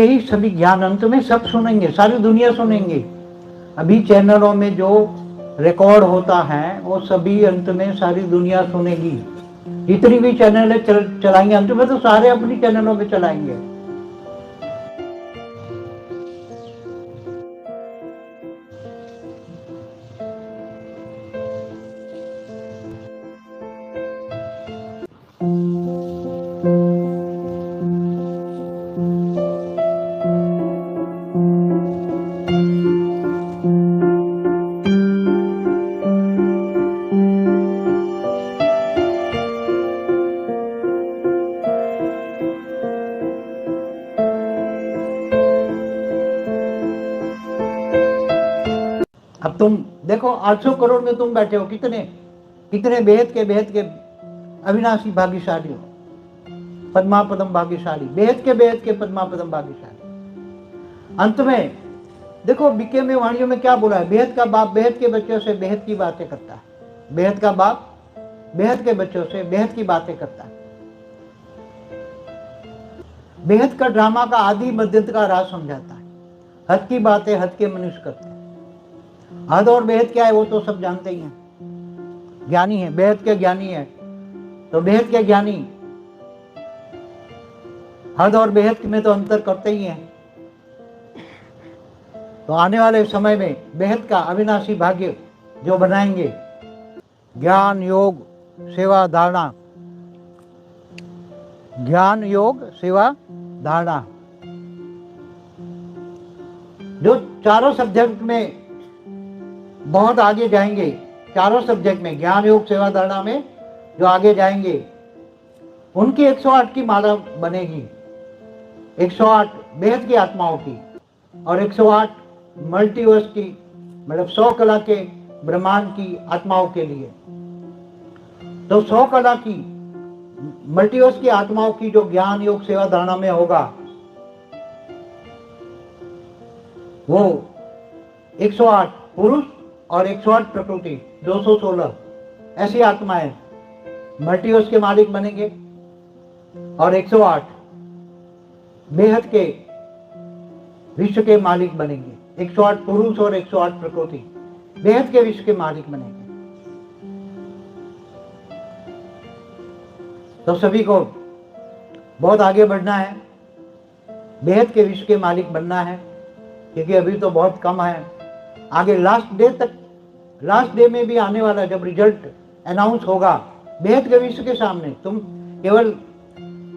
यही सभी ज्ञान अंत में सब सुनेंगे, सारी दुनिया सुनेंगे। अभी चैनलों में जो रिकॉर्ड होता है वो सभी अंत में सारी दुनिया सुनेगी। जितनी भी चैनल चलाएंगे अंत में तो सारे अपनी चैनलों पे चलाएंगे। अब तुम देखो 800 करोड़ में तुम बैठे हो, कितने कितने बेहद के अविनाशी भाग्यशाली हो, पद्मापदम भाग्यशाली, बेहद के पद्मापदम भाग्यशाली। अंत में देखो बीके में वाणियों में क्या बोला है, बेहद का बाप बेहद के बच्चों से बेहद की बातें करता है। बेहद का बाप बेहद के बच्चों से बेहद की बातें करता है। बेहद का ड्रामा का आदि मध्यंत का राज समझाता है। हद की बातें हद के मनुष्य करते हैं। हद और बेहद क्या है वो तो सब जानते ही हैं। ज्ञानी है, बेहद के ज्ञानी है, तो बेहद के ज्ञानी हद और बेहद में तो अंतर करते ही हैं। तो आने वाले समय में बेहद का अविनाशी भाग्य जो बनाएंगे, ज्ञान योग सेवा धारणा, ज्ञान योग सेवा धारणा, जो चारों सब्जेक्ट में बहुत आगे जाएंगे, चारों सब्जेक्ट में ज्ञान योग सेवा धारणा में जो आगे जाएंगे उनकी 108 की माला बनेगी। 108 बेहद की आत्माओं की और 108 मल्टीवर्स की, मतलब 100 कला के ब्रह्मांड की आत्माओं के लिए। तो 100 कला की मल्टीवर्स की आत्माओं की जो ज्ञान योग सेवा धारणा में होगा वो 108 पुरुष और 108 प्रकृति 216 ऐसी आत्माएं मल्टीवर्स के मालिक बनेंगे और 108 बेहद के विश्व के मालिक बनेंगे। 108 पुरुष और 108 प्रकृति बेहद के विश्व के मालिक बनेंगे। तो सभी को बहुत आगे बढ़ना है, बेहद के विश्व के मालिक बनना है, क्योंकि अभी तो बहुत कम है। आगे लास्ट डे तक, लास्ट डे में भी आने वाला जब रिजल्ट अनाउंस होगा बेहद के विश्व के सामने, तुम केवल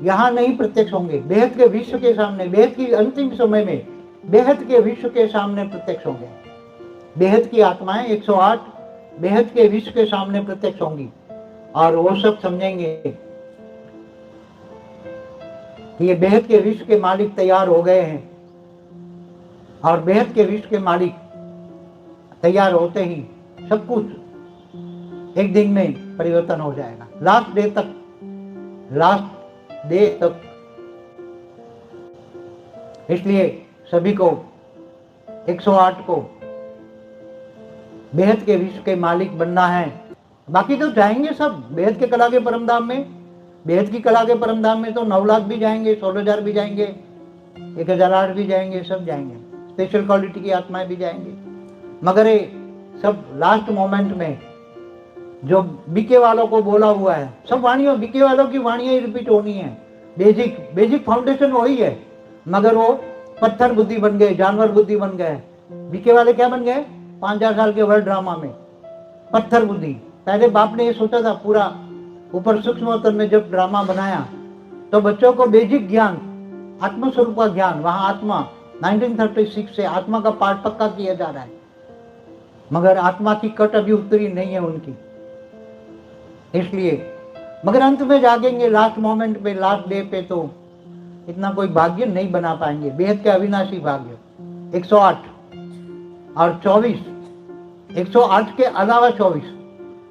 यहाँ नहीं प्रत्यक्ष होंगे, बेहद के विश्व के सामने, बेहद की अंतिम समय में बेहद के विश्व के सामने प्रत्यक्ष होंगे। बेहद की आत्माएं 108 बेहद के विश्व के सामने प्रत्यक्ष होंगी और वो सब समझेंगे कि ये बेहद के विश्व के मालिक तैयार हो गए हैं और बेहद के विश्व के मालिक तैयार होते ही सब कुछ एक दिन में परिवर्तन हो जाएगा। लास्ट डे तक, लास्ट डे तक। इसलिए सभी को 108 को बेहद के विश्व के मालिक बनना है। बाकी तो जाएंगे सब बेहद के कला के परमधाम में। बेहद की कला के परमधाम में तो 9 लाख भी जाएंगे, 16,000 भी जाएंगे, 1,008 भी जाएंगे, सब जाएंगे। स्पेशल क्वालिटी की आत्माएं भी जाएंगे। मगर ये सब लास्ट मोमेंट में जो बीके वालों को बोला हुआ है, सब वाणियों बीके वालों की वाणियां रिपीट होनी है। बेसिक फाउंडेशन वही है, मगर वो पत्थर बुद्धि बन गए, जानवर बुद्धि बन गए। बीके वाले क्या बन गए 5,000 साल के वर्ल्ड ड्रामा में? पत्थर बुद्धि। पहले बाप ने ये सोचा था पूरा ऊपर सूक्ष्म तन में जब ड्रामा बनाया तो बच्चों को बेसिक ज्ञान, आत्मस्वरूप का ज्ञान, वहां आत्मा 1936 से आत्मा का पाठ पक्का किया जा रहा है, मगर आत्मा की कट अभी उतरी नहीं है उनकी। इसलिए मगर अंत में जागेंगे लास्ट मोमेंट पे, लास्ट डे पे, तो इतना कोई भाग्य नहीं बना पाएंगे। बेहद के अविनाशी भाग्य 108 और 24, 108 के अलावा 24,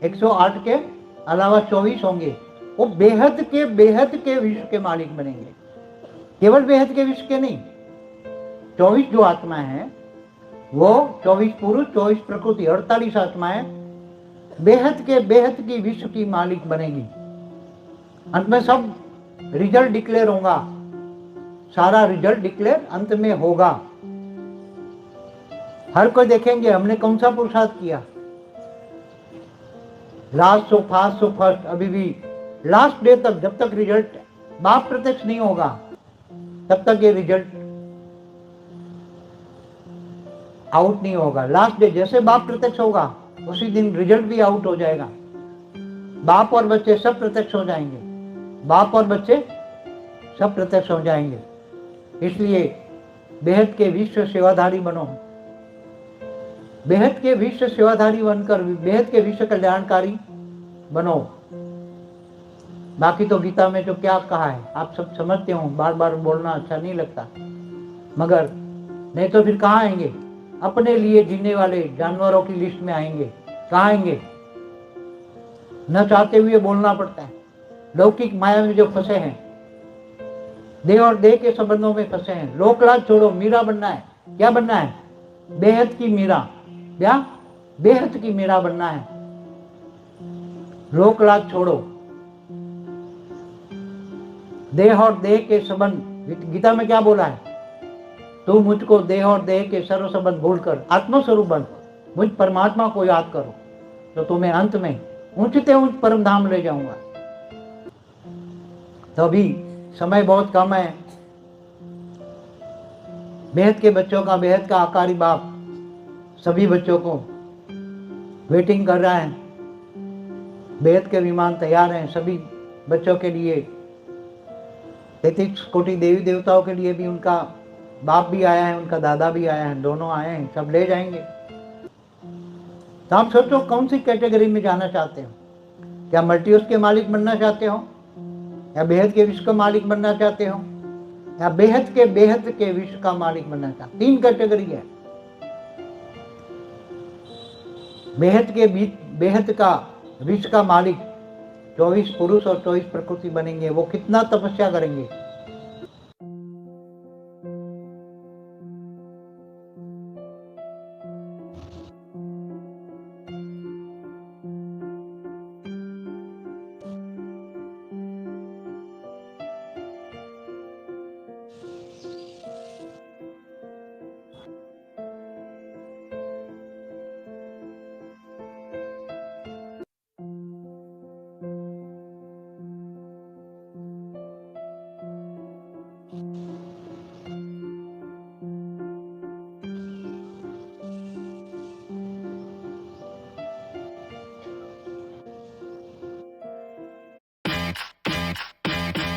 108 के अलावा 24 होंगे। वो बेहद के विश्व के मालिक बनेंगे। केवल बेहद के विश्व के नहीं, 24 जो आत्माएं हैं वो 24 पुरुष 24 प्रकृति 48 आत्माएं बेहद की विश्व की मालिक बनेगी। अंत में सब रिजल्ट डिक्लेयर होगा, सारा रिजल्ट डिक्लेयर अंत में होगा। हर कोई देखेंगे हमने कौन सा पुरुषार्थ किया। Last so fast so first, अभी भी लास्ट डे तक, जब तक रिजल्ट बाप प्रत्यक्ष नहीं होगा तब तक ये रिजल्ट आउट नहीं होगा। लास्ट डे जैसे बाप प्रत्यक्ष होगा उसी दिन रिजल्ट भी आउट हो जाएगा। बाप और बच्चे सब प्रत्यक्ष हो जाएंगे, बाप और बच्चे सब प्रत्यक्ष हो जाएंगे। इसलिए बेहद के विश्व सेवाधारी बनो, बेहद के विश्व सेवाधारी बनकर बेहद के विश्व कल्याणकारी बनो। बाकी तो गीता में जो क्या कहा है आप सब समझते हो, बार बार बोलना अच्छा नहीं लगता, मगर नहीं तो फिर कहाँ आएंगे? अपने लिए जीने वाले जानवरों की लिस्ट में आएंगे। कहाँ आएंगे? न चाहते हुए बोलना पड़ता है। लौकिक माया में जो फंसे हैं, देह और देह के संबंधों में फंसे हैं, लोकलाज छोड़ो, मीरा बनना है। क्या बनना है? बेहद की मीरा। क्या? बेहद की मीरा बनना है। लोकलाज छोड़ो, देह और देह के संबंध। गीता में क्या बोला है? तू मुझको देह और देह के सर्व संबंध भूलकर आत्मस्वरूप बन, मुझ परमात्मा को याद करो तो तुम्हें अंत में ऊंचते ऊंच परम धाम ले जाऊंगा। तो अभी समय बहुत कम है। बेहद के बच्चों का, बेहद का आकारी बाप सभी बच्चों को वेटिंग कर रहा है। बेहद के विमान तैयार हैं सभी बच्चों के लिए। 33 कोटि देवी देवताओं के लिए भी उनका बाप भी आया है, उनका दादा भी आया है, दोनों आए हैं, सब ले जाएंगे। तो आप सोचो कौन सी कैटेगरी में जाना चाहते हो? क्या मल्टीवर्स के मालिक बनना चाहते हो, या बेहद के विश्व का मालिक बनना चाहते हो, या बेहद के विश्व का मालिक बनना चाहते हो? 3 कैटेगरी है। बेहद का विश्व का मालिक 24 पुरुष और 24 प्रकृति बनेंगे। वो कितना तपस्या करेंगे,